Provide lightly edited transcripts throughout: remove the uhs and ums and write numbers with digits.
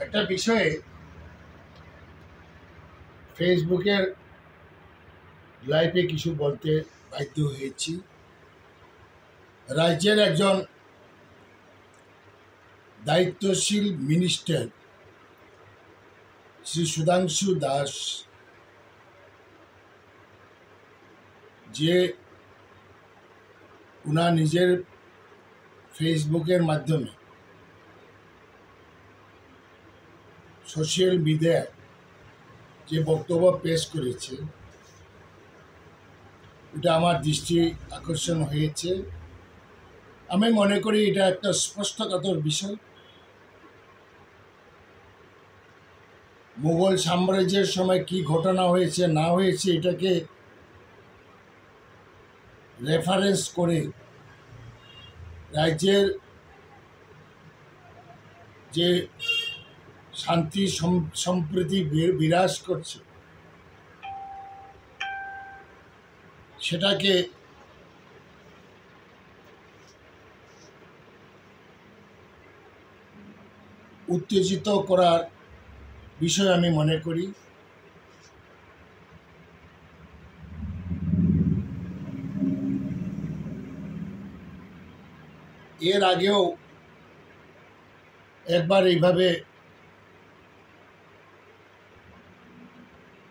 একটা বিষয়ে ফেসবুকের লাইভে কিছু বলতে বাধ্য হয়েছি। রাজ্যের একজন দায়িত্বশীল মিনিস্টার শ্রী সুধাংশু দাস যে উনার নিজের ফেসবুকের মাধ্যমে সোশ্যাল মিডিয়ায় যে বক্তব্য পেশ করেছে, এটা আমার দৃষ্টি আকর্ষণ হয়েছে। আমি মনে করি এটা একটা স্পষ্টকাতর বিষয়। মুঘল সাম্রাজ্যের সময় কি ঘটনা হয়েছে না হয়েছে এটাকে রেফারেন্স করে রাজ্যের যে শান্তি সম্প্রীতি বিরাজ করছে সেটাকে উত্তেজিত করার বিষয় আমি মনে করি। এর আগেও একবার এইভাবে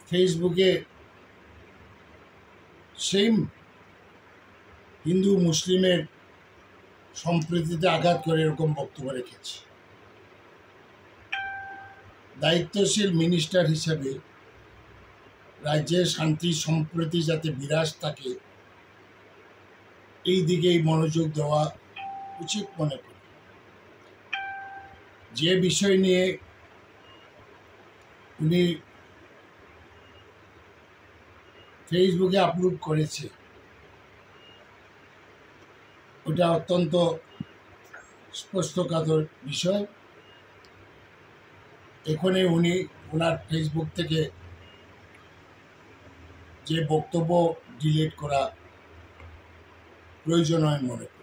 ফেসবুকে সেম হিন্দু মুসলিমের সম্প্রীতিতে আঘাত করে এরকম বক্তব্য রেখেছে। দায়িত্বশীল মিনিস্টার হিসেবে রাজ্যের শান্তি সম্প্রীতি যাতে বিরাজ থাকে এই দিকেই মনোযোগ দেওয়া উচিত মনে করি। যে বিষয় নিয়ে উনি ফেসবুকে আপলোড করেছে ওটা অত্যন্ত স্পষ্টকাতর বিষয়। এখানে উনি ওনার ফেসবুক থেকে যে বক্তব্য ডিলিট করা প্রয়োজন হয় মনে করি।